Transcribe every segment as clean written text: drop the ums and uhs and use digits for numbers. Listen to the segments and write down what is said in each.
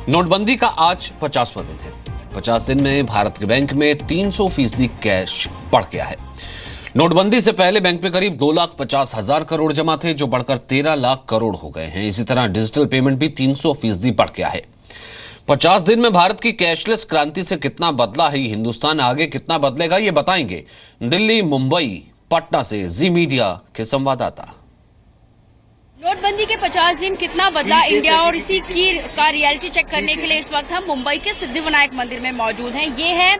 नोटबंदी का आज 50वां दिन है। 50 दिन में भारत के बैंक में 300% कैश बढ़ गया है। नोटबंदी से पहले बैंक में करीब 2,50,000 करोड़ जमा थे, जो बढ़कर 13 लाख करोड़ हो गए हैं। इसी तरह डिजिटल पेमेंट भी 300% बढ़ गया है। 50 दिन में भारत की कैशलेस क्रांति से कितना बदला है हिंदुस्तान, आगे कितना बदलेगा, ये बताएंगे दिल्ली, मुंबई, पटना से जी मीडिया के संवाददाता। नोटबंदी के 50 दिन कितना बदला इंडिया, और इसी का रियलिटी चेक करने के लिए इस वक्त हम मुंबई के सिद्धिविनायक मंदिर में मौजूद हैं। ये है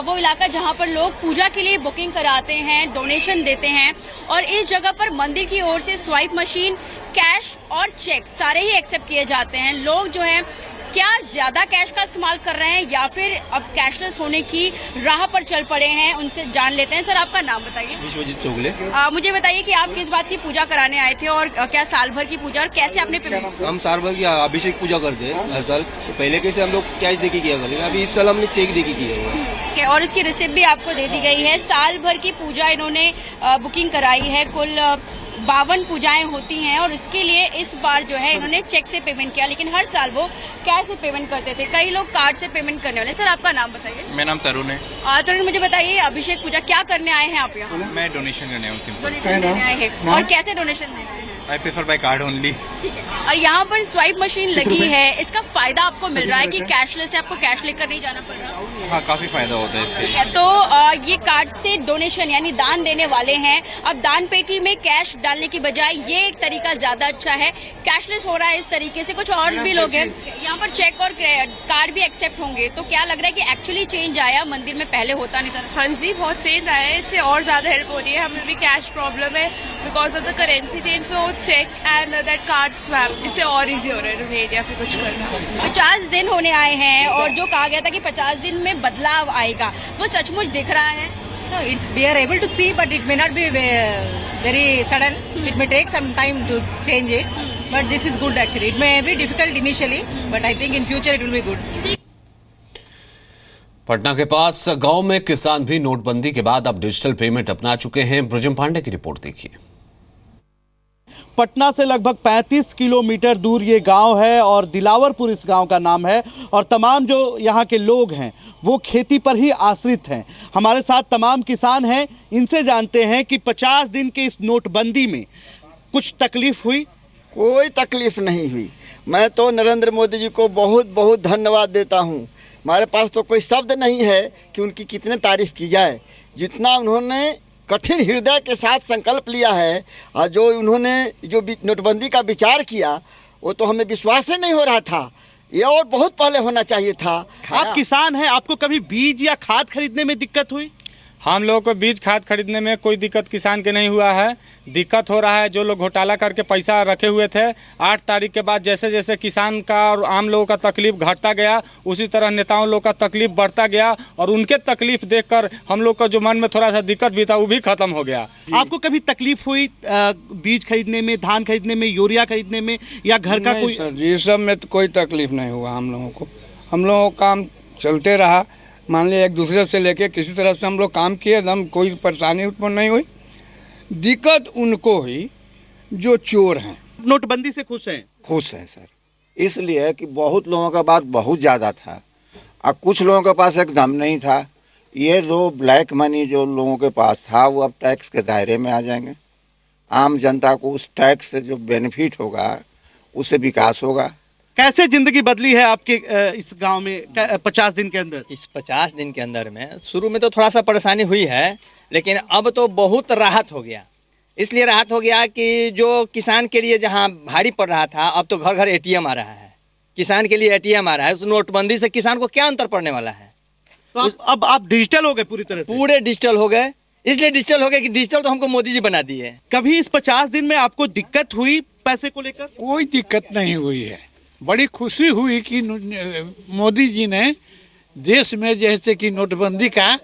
वो इलाका जहां पर लोग पूजा के लिए बुकिंग कराते हैं, डोनेशन देते हैं, और इस जगह पर मंदिर की ओर से स्वाइप मशीन, कैश और चेक सारे ही एक्सेप्ट किए जाते हैं। लोग जो हैं क्या ज्यादा कैश का इस्तेमाल कर रहे हैं या फिर अब कैशलेस होने की राह पर चल पड़े हैं, उनसे जान लेते हैं। सर, आपका नाम बताइए। विश्वजीत चौगले। मुझे बताइए कि आप किस बात की पूजा कराने आए थे, और क्या साल भर की पूजा, और कैसे आपने हम साल भर की अभिषेक पूजा करते हैं हर साल। तो पहले कैसे हम लोग कैश देके किया करते थे, अभी इस साल हमने चेक देके किया हुआ है। और इसकी रिसिप्ट भी आपको दे दी गई है। साल भर की पूजा इन्होंने बुकिंग कराई है। कुल 52 पूजाएं होती हैं, और इसके लिए इस बार जो है इन्होंने चेक से पेमेंट किया, लेकिन हर साल वो कैश से पेमेंट करते थे। कई लोग कार्ड से पेमेंट करने वाले। सर, आपका नाम बताइए। मेरा नाम तरुण है। तरुण, मुझे बताइए अभिषेक पूजा क्या करने आए हैं आप यहाँ? मैं डोनेशन करने आया हूँ। डोनेशन देने आए हैं। और कैसे डोनेशन देने आए हैं? I prefer by card only. ठीक है। और यहाँ पर स्वाइप मशीन लगी है, इसका फायदा आपको मिल रहा है कि कैशलेस है, आपको कैश लेकर नहीं जाना पड़ रहा? हाँ, काफी फायदा होता है इससे। ठीक है। तो ये कार्ड से डोनेशन यानी दान देने वाले हैं। अब दान पेटी में कैश डालने की बजाय ये एक तरीका ज्यादा अच्छा है, कैशलेस हो रहा है इस तरीके से। कुछ और भी लोग हैं यहाँ पर, चेक और कार्ड भी एक्सेप्ट होंगे। तो क्या लग रहा है कि एक्चुअली चेंज आया मंदिर में, पहले होता नहीं था? हाँ जी, बहुत चेंज आया है। इससे और ज्यादा हेल्प हो रही है। हमें भी कैश प्रॉब्लम है because of the currency change, so cheque and that card swap, इससे और इजी हो रहा है डोनेट या फिर कुछ करना। 50 दिन होने आए हैं, और जो कहा गया था कि 50 दिन में बदलाव आएगा, वो सचमुच दिख रहा है? No, we are able to see, but it may not be very sudden. It may take some time to change it, but this is good actually. It may be difficult initially, but I think in future it will be good. Patna के पास गांव में किसान भी नोटबंदी के बाद अब digital payment अपना चुके हैं। ब्रजम पांडे की रिपोर्ट देखिए। पटना से लगभग 35 किलोमीटर दूर ये गांव है, और दिलावरपुर इस गांव का नाम है। और तमाम जो यहाँ के लोग हैं वो खेती पर ही आश्रित हैं। हमारे साथ तमाम किसान हैं, इनसे जानते हैं कि 50 दिन के इस नोटबंदी में कुछ तकलीफ हुई? कोई तकलीफ नहीं हुई। मैं तो नरेंद्र मोदी जी को बहुत बहुत धन्यवाद देता हूँ। हमारे पास तो कोई शब्द नहीं है कि उनकी कितनी तारीफ की जाए। जितना उन्होंने कठिन हृदय के साथ संकल्प लिया है, और जो उन्होंने जो नोटबंदी का विचार किया, वो तो हमें विश्वास ही नहीं हो रहा था। ये और बहुत पहले होना चाहिए था। आप किसान हैं, आपको कभी बीज या खाद खरीदने में दिक्कत हुई? हम लोगों को बीज खाद खरीदने में कोई दिक्कत किसान के नहीं हुआ है। दिक्कत हो रहा है जो लोग घोटाला करके पैसा रखे हुए थे। 8 तारीख के बाद जैसे जैसे किसान का और आम लोगों का तकलीफ घटता गया, उसी तरह नेताओं लोग का तकलीफ बढ़ता गया, और उनके तकलीफ देखकर हम लोग का जो मन में थोड़ा सा दिक्कत भी था वो भी खत्म हो गया। आपको कभी तकलीफ हुई बीज खरीदने में, धान खरीदने में, यूरिया खरीदने में, या घर का कोई? सर, ये सब में तो कोई तकलीफ नहीं हुआ हम लोगों को। हम लोगों का काम चलते रहा। मान लिया एक दूसरे से लेके किसी तरह से हम लोग काम किए, एकदम कोई परेशानी उत्पन्न नहीं हुई। दिक्कत उनको हुई जो चोर हैं। नोटबंदी से खुश हैं? खुश हैं सर, इसलिए कि बहुत लोगों का बात बहुत ज़्यादा था, और कुछ लोगों के पास एकदम नहीं था। ये जो ब्लैक मनी जो लोगों के पास था, वो अब टैक्स के दायरे में आ जाएंगे। आम जनता को उस टैक्स से जो बेनिफिट होगा, उससे विकास होगा। कैसे जिंदगी बदली है आपके इस गांव में 50 दिन के अंदर? इस 50 दिन के अंदर में शुरू में तो थोड़ा सा परेशानी हुई है, लेकिन अब तो बहुत राहत हो गया। इसलिए राहत हो गया कि जो किसान के लिए जहां भारी पड़ रहा था, अब तो घर घर एटीएम आ रहा है। किसान के लिए एटीएम आ रहा है। उस नोटबंदी से किसान को क्या अंतर पड़ने वाला है? तो अब आप डिजिटल हो गए पूरी तरह से? पूरे डिजिटल हो गए। इसलिए डिजिटल हो गए कि डिजिटल तो हमको मोदी जी बना दिए। कभी इस 50 दिन में आपको दिक्कत हुई पैसे को लेकर? कोई दिक्कत नहीं हुई है। बड़ी खुशी हुई कि मोदी जी ने देश में जैसे कि नोटबंदी का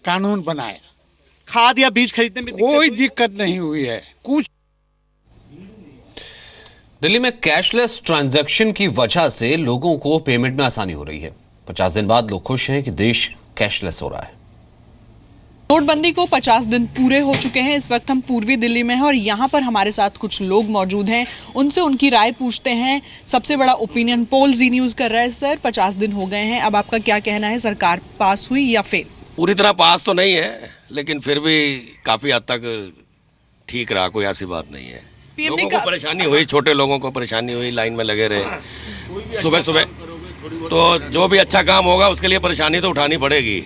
कानून बनाया। खाद या बीज खरीदने में कोई दिक्कत नहीं हुई है। कुछ दिल्ली में कैशलेस ट्रांजैक्शन की वजह से लोगों को पेमेंट में आसानी हो रही है। 50 दिन बाद लोग खुश हैं कि देश कैशलेस हो रहा है। नोटबंदी को 50 दिन पूरे हो चुके हैं। इस वक्त हम पूर्वी दिल्ली में हैं और यहाँ पर हमारे साथ कुछ लोग मौजूद हैं, उनसे उनकी राय पूछते हैं। सबसे बड़ा ओपिनियन पोल जी न्यूज़ कर रहा है। सर, 50 दिन हो गए हैं, अब आपका क्या कहना है? सरकार पास हुई या फेल? पूरी तरह पास तो नहीं है, लेकिन फिर भी काफ़ी हद तक ठीक रहा, कोई ऐसी बात नहीं है। लोगों को परेशानी हुई, छोटे लोगों को परेशानी हुई, लाइन में लगे रहे सुबह सुबह, तो जो भी अच्छा काम होगा उसके लिए परेशानी तो उठानी पड़ेगी।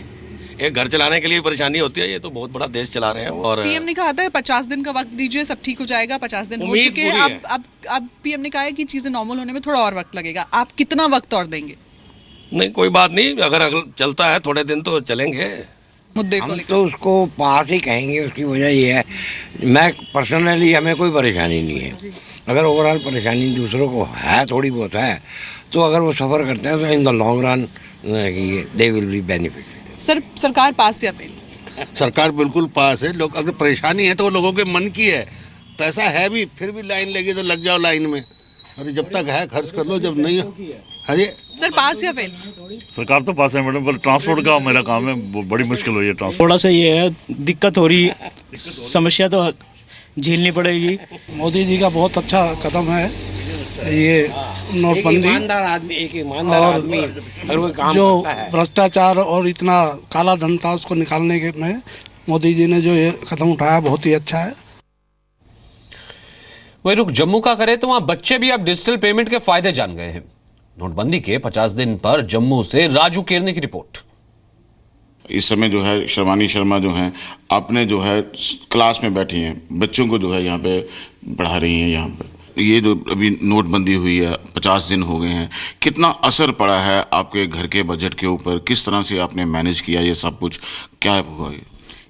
एक घर चलाने के लिए परेशानी होती है, ये तो बहुत बड़ा देश चला रहे हैं। और पीएम ने कहा था 50 दिन का वक्त दीजिए, सब ठीक हो जाएगा। 50 दिन हो चुके हैं, अब पीएम ने कहा है कि चीजें नॉर्मल होने में थोड़ा और वक्त लगेगा। आप कितना वक्त और देंगे? नहीं, कोई बात नहीं, अगर चलता है थोड़े दिन तो चलेंगे। मुद्दे को हम तो उसको पास ही कहेंगे। उसकी वजह ये है, मैं पर्सनली हमें कोई परेशानी नहीं है। अगर ओवरऑल परेशानी दूसरों को है, थोड़ी बहुत है, तो अगर वो सफ़र करते हैं तो in the long run they will be benefit. Sir, सरकार पास या फेल? सरकार बिल्कुल पास है। लोग अगर परेशानी है तो वो लोगों के मन की है। पैसा है भी, फिर भी लाइन लगी तो लग जाओ लाइन में। अरे जब तक है खर्च कर लो, जब नहीं है जी। सर, पास या फेल? सरकार तो पास है मैडम, पर ट्रांसपोर्ट का मेरा काम है, बड़ी मुश्किल हुई है ट्रांसपोर्ट। थोड़ा सा ये है, दिक्कत हो रही, समस्या तो झेलनी पड़ेगी। मोदी जी का बहुत अच्छा कदम है ये नोटबंदी, और जो भ्रष्टाचार और इतना काला धन था उसको निकालने के में मोदी जी ने जो ये कदम उठाया बहुत ही अच्छा है। वही रुख जम्मू का करें तो वहां बच्चे भी अब डिजिटल पेमेंट के फायदे जान गए हैं। नोटबंदी के 50 दिन पर जम्मू से राजू केरनी की रिपोर्ट। इस समय जो है शर्मानी शर्मा जो हैं अपने जो है क्लास में बैठी हैं, बच्चों को जो है यहाँ पे पढ़ा रही हैं। यहाँ पे ये जो अभी नोटबंदी हुई है, 50 दिन हो गए हैं, कितना असर पड़ा है आपके घर के बजट के ऊपर? किस तरह से आपने मैनेज किया ये सब कुछ, क्या हुआ?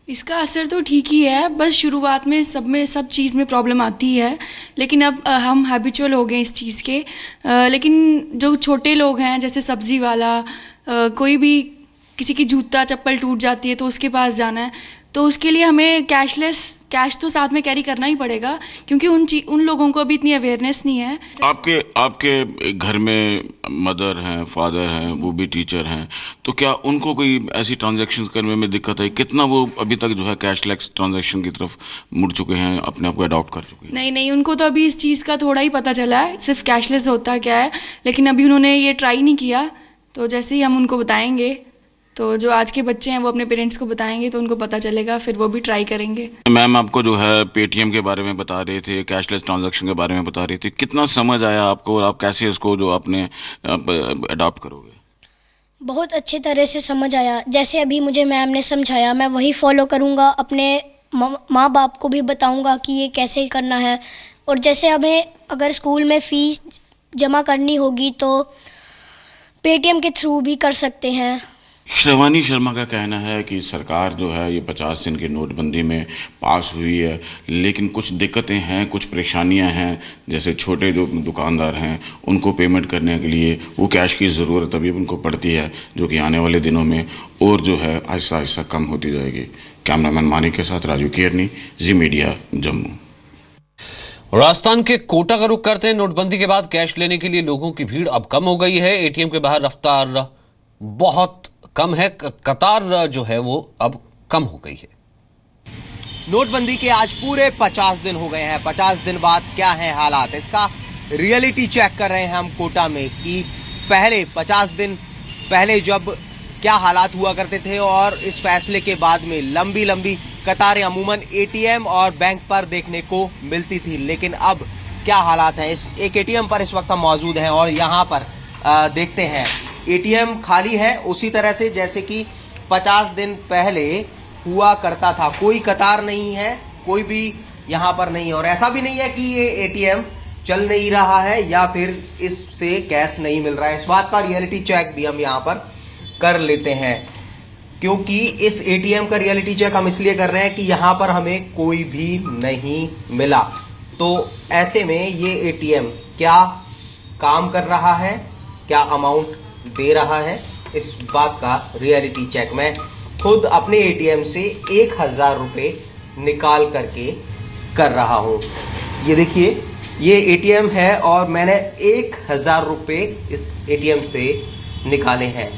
इसका असर तो ठीक ही है, बस शुरुआत में सब चीज़ में प्रॉब्लम आती है, लेकिन अब हम हैबिचुअल हो गए इस चीज़ के। लेकिन जो छोटे लोग हैं, जैसे सब्ज़ी वाला, कोई भी किसी की जूता चप्पल टूट जाती है तो उसके पास जाना है, तो उसके लिए हमें कैश तो साथ में कैरी करना ही पड़ेगा, क्योंकि उन लोगों को अभी इतनी अवेयरनेस नहीं है। आपके घर में मदर हैं, फादर हैं, वो भी टीचर हैं, तो क्या उनको कोई ऐसी ट्रांजैक्शन करने में दिक्कत है? कितना वो अभी तक जो है कैशलेस ट्रांजैक्शन की तरफ मुड़ चुके हैं, अपने आप को अडॉप्ट कर चुके हैं? नहीं, उनको तो अभी इस चीज़ का थोड़ा ही पता चला है, सिर्फ कैशलेस होता क्या है, लेकिन अभी उन्होंने ये ट्राई नहीं किया। तो जैसे ही हम उनको बताएंगे, तो जो आज के बच्चे हैं वो अपने पेरेंट्स को बताएंगे तो उनको पता चलेगा, फिर वो भी ट्राई करेंगे। मैम, आपको जो है पेटीएम के बारे में बता रहे थे, कैशलेस ट्रांजैक्शन के बारे में बता रहे थे, कितना समझ आया आपको और आप कैसे इसको जो आपने अडॉप्ट करोगे? बहुत अच्छे तरह से समझ आया। जैसे अभी मुझे मैम ने समझाया, मैं वही फॉलो करूँगा, अपने माँ बाप को भी बताऊँगा कि ये कैसे करना है। और जैसे हमें अगर स्कूल में फ़ीस जमा करनी होगी तो पेटीएम के थ्रू भी कर सकते हैं। श्रवानी शर्मा का कहना है कि सरकार जो है ये 50 दिन की नोटबंदी में पास हुई है, लेकिन कुछ दिक्कतें हैं, कुछ परेशानियां हैं। जैसे छोटे जो दुकानदार हैं उनको पेमेंट करने के लिए वो कैश की ज़रूरत अभी उनको पड़ती है, जो कि आने वाले दिनों में और जो है आहिस्ता आहिस्ता कम होती जाएगी। कैमरामैन मानिक के साथ राजू केरनी, जी मीडिया, जम्मू। राजस्थान के कोटा का रुख करते हैं। नोटबंदी के बाद कैश लेने के लिए लोगों की भीड़ अब कम हो गई है। एटीएम के बाहर रफ्तार बहुत कम है, कतार जो है वो अब कम हो गई है। नोटबंदी के आज पूरे 50 दिन हो गए हैं। 50 दिन बाद क्या है हालात, इसका रियलिटी चेक कर रहे हैं हम कोटा में कि पहले 50 दिन पहले जब क्या हालात हुआ करते थे और इस फैसले के बाद में लंबी लंबी कतारें अमूमन एटीएम और बैंक पर देखने को मिलती थी, लेकिन अब क्या हालात हैं। एक एटीएम पर इस वक्त हम मौजूद हैं और यहाँ पर देखते हैं एटीएम खाली है, उसी तरह से जैसे कि 50 दिन पहले हुआ करता था। कोई कतार नहीं है, कोई भी यहाँ पर नहीं है, और ऐसा भी नहीं है कि ये एटीएम चल नहीं रहा है या फिर इससे कैश नहीं मिल रहा है। इस बात का रियलिटी चेक भी हम यहाँ पर कर लेते हैं, क्योंकि इस एटीएम का रियलिटी चेक हम इसलिए कर रहे हैं कि यहाँ पर हमें कोई भी नहीं मिला। तो ऐसे में ये एटीएम क्या काम कर रहा है, क्या अमाउंट दे रहा है, इस बात का रियलिटी चेक मैं खुद अपने एटीएम से 1000 रुपये निकाल करके कर रहा हूँ। ये देखिए, ये एटीएम है और मैंने 1000 रुपये इस एटीएम से निकाले हैं।